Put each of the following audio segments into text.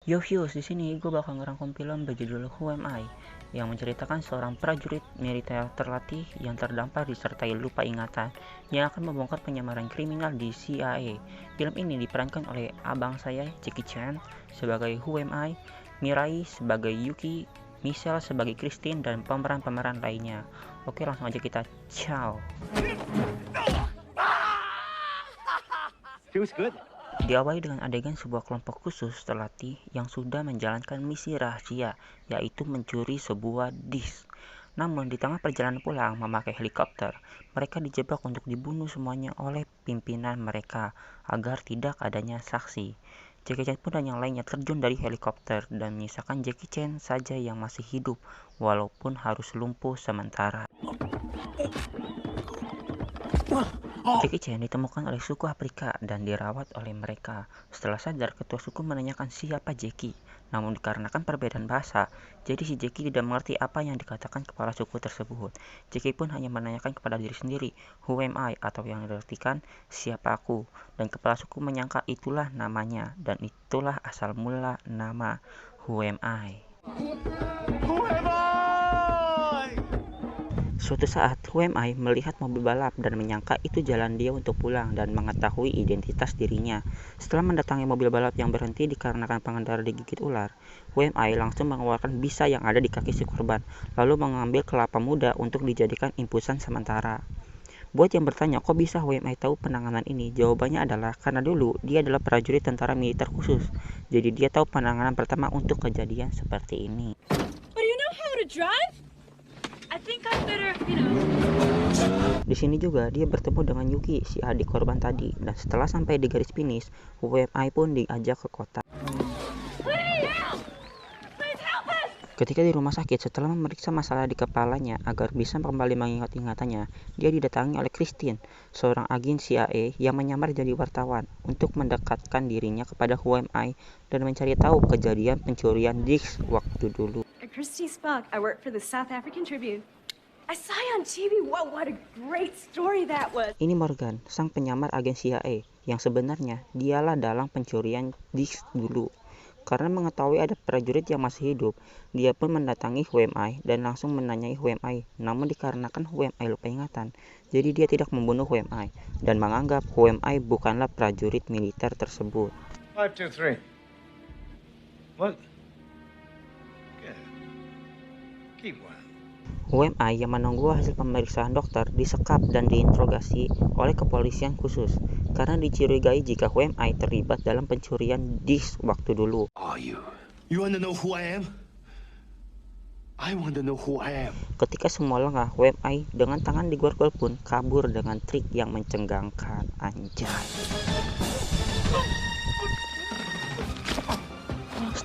Yo Fius, di sini gue bakal ngerangkum film berjudul Who Am I yang menceritakan seorang prajurit militer terlatih yang terdampar disertai lupa ingatan yang akan membongkar penyamaran kriminal di CIA. Film ini diperankan oleh abang saya, Jackie Chan, sebagai Who Am I, Mirai sebagai Yuki, Michelle sebagai Christine, dan pemeran-pemeran lainnya. Oke, langsung aja kita ciao. Feels good. Diawali dengan adegan sebuah kelompok khusus terlatih yang sudah menjalankan misi rahasia, yaitu mencuri sebuah disk. Namun di tengah perjalanan pulang memakai helikopter, mereka dijebak untuk dibunuh semuanya oleh pimpinan mereka agar tidak adanya saksi. Jackie Chan pun dan yang lainnya terjun dari helikopter dan menyisakan Jackie Chan saja yang masih hidup walaupun harus lumpuh sementara. Jackie Chan ditemukan oleh suku Afrika dan dirawat oleh mereka. Setelah sadar, ketua suku menanyakan siapa Jackie. Namun dikarenakan perbedaan bahasa, jadi si Jackie tidak mengerti apa yang dikatakan kepala suku tersebut. Jackie pun hanya menanyakan kepada diri sendiri, "Who am I?" atau yang diartikan "siapa aku?" Dan kepala suku menyangka itulah namanya, dan itulah asal mula nama Who am I. Who am I? Suatu saat, Who am I melihat mobil balap dan menyangka itu jalan dia untuk pulang dan mengetahui identitas dirinya. Setelah mendatangi mobil balap yang berhenti dikarenakan pengendara digigit ular, Who am I langsung mengeluarkan bisa yang ada di kaki si korban, lalu mengambil kelapa muda untuk dijadikan infusan sementara. Buat yang bertanya kok bisa Who am I tahu penanganan ini, jawabannya adalah karena dulu dia adalah prajurit tentara militer khusus. Jadi dia tahu penanganan pertama untuk kejadian seperti ini. But do you know how to drive? I think I better, Di sini juga dia bertemu dengan Yuki, si adik korban tadi, dan setelah sampai di garis finish, Who am I pun diajak ke kota. Please help us! Ketika di rumah sakit, setelah memeriksa masalah di kepalanya agar bisa kembali mengingat ingatannya, dia didatangi oleh Christine, seorang agen CIA yang menyamar jadi wartawan, untuk mendekatkan dirinya kepada Who am I dan mencari tahu kejadian pencurian disk waktu dulu. Christy Spock. I work for the South African Tribune. I saw you on TV. Whoa, what a great story that was. Ini Morgan, sang penyamar agen CIA, yang sebenarnya dialah dalang pencurian disk dulu. Karena mengetahui ada prajurit yang masih hidup, dia pun mendatangi Who am I dan langsung menanyai Who am I. Namun dikarenakan Who am I lupa ingatan, jadi dia tidak membunuh Who am I dan menganggap Who am I bukanlah prajurit militer tersebut. 5, 2, 3. What? Good. Keep one. Who am I yang menunggu hasil pemeriksaan dokter disekap dan diinterogasi oleh kepolisian khusus karena dicurigai jika Who am I terlibat dalam pencurian disk waktu dulu. Are you? You want to know who I am? I want to know who I am. Ketika semua lengah, Who am I dengan tangan digorgol pun kabur dengan trik yang mencengangkan. Anjay.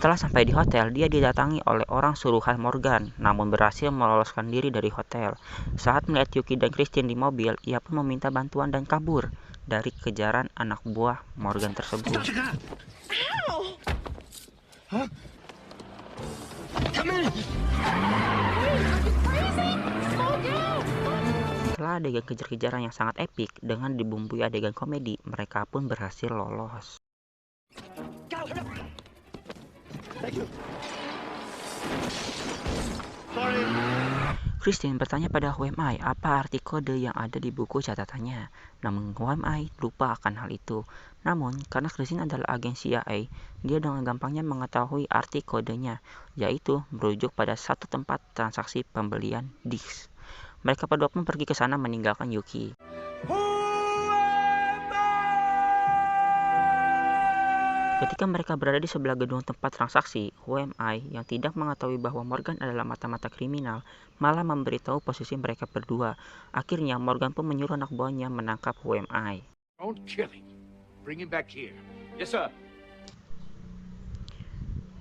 Setelah sampai di hotel, dia didatangi oleh orang suruhan Morgan, namun berhasil meloloskan diri dari hotel. Saat melihat Yuki dan Christine di mobil, ia pun meminta bantuan dan kabur dari kejaran anak buah Morgan tersebut. Ow! Huh? Come in. Crazy! Slow down! Setelah adegan kejar-kejaran yang sangat epik dengan dibumbui adegan komedi, mereka pun berhasil lolos. Thank you. Sorry. Christine bertanya pada Who am I apa arti kode yang ada di buku catatannya. Namun Who am I lupa akan hal itu. Namun karena Christine adalah agen CIA, dia dengan gampangnya mengetahui arti kodenya, yaitu merujuk pada satu tempat transaksi pembelian disk. Mereka berdua pun pergi ke sana meninggalkan Yuki. Ketika mereka berada di sebelah gedung tempat transaksi, Who am I yang tidak mengetahui bahwa Morgan adalah mata-mata kriminal malah memberitahu posisi mereka berdua. Akhirnya Morgan pun menyuruh anak buahnya menangkap Who am I. Don't kill him. Bring him back here. Yes, sir.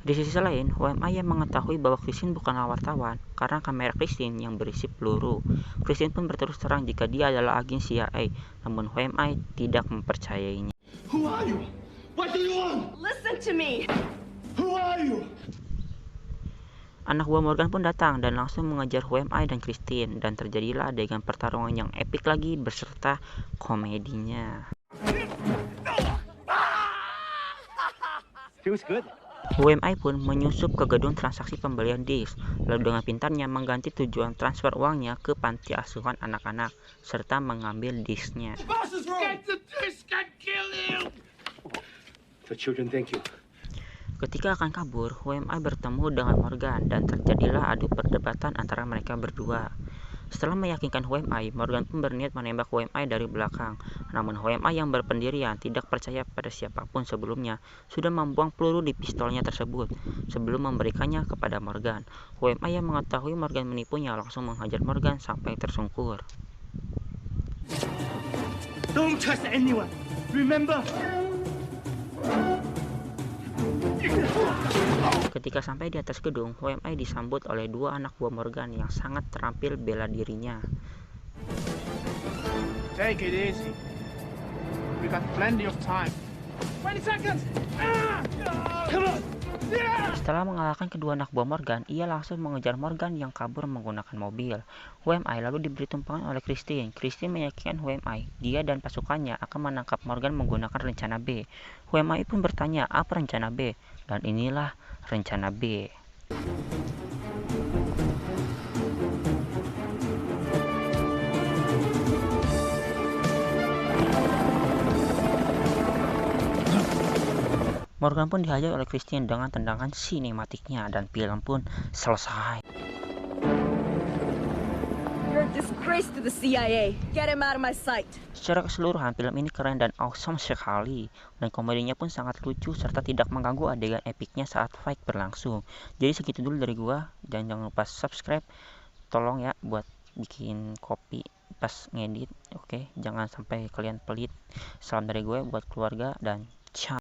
Di sisi lain, Who am I yang mengetahui bahwa Christine bukanlah wartawan karena kamera Christine yang berisi peluru. Christine pun berterus terang jika dia adalah agen CIA, namun Who am I tidak mempercayainya. Who are you? What do you want? Listen to me. Who are you? Anak buah Morgan pun datang dan langsung mengejar Who am I dan Christine, dan terjadilah adegan pertarungan yang epik lagi beserta komedinya. Feels good. WMI pun menyusup ke gedung transaksi pembelian disk, lalu dengan pintarnya mengganti tujuan transfer uangnya ke panti asuhan anak-anak, serta mengambil disknya. Get the disc and kill him! The children thank you. Ketika akan kabur, WMI bertemu dengan Morgan dan terjadilah adu perdebatan antara mereka berdua. Setelah meyakinkan WMI, Morgan pun berniat menembak WMI dari belakang. Namun WMI yang berpendirian tidak percaya pada siapapun sebelumnya sudah membuang peluru di pistolnya tersebut sebelum memberikannya kepada Morgan. WMI yang mengetahui Morgan menipunya langsung menghajar Morgan sampai tersungkur. Don't trust anyone. Remember? Ketika sampai di atas gedung, WMI disambut oleh dua anak buah Morgan yang sangat terampil bela dirinya. Take it easy. We got plenty of time. 20 seconds! Come on! Setelah mengalahkan kedua anak buah Morgan, ia langsung mengejar Morgan yang kabur menggunakan mobil. WMI lalu diberi tumpangan oleh Christine. Christine meyakinkan WMI, dia dan pasukannya akan menangkap Morgan menggunakan rencana B. WMI pun bertanya apa rencana B, dan inilah rencana B. Morgan pun dihajar oleh Christine dengan tendangan sinematiknya dan film pun selesai. You're a disgrace to the CIA. Get him out of my sight. Secara keseluruhan, film ini keren dan awesome sekali, dan komedinya pun sangat lucu serta tidak mengganggu adegan epiknya saat fight berlangsung. Jadi segitu dulu dari gua, dan jangan lupa subscribe, tolong ya buat bikin kopi pas ngedit, oke? Jangan sampai kalian pelit. Salam dari gue buat keluarga dan ciao.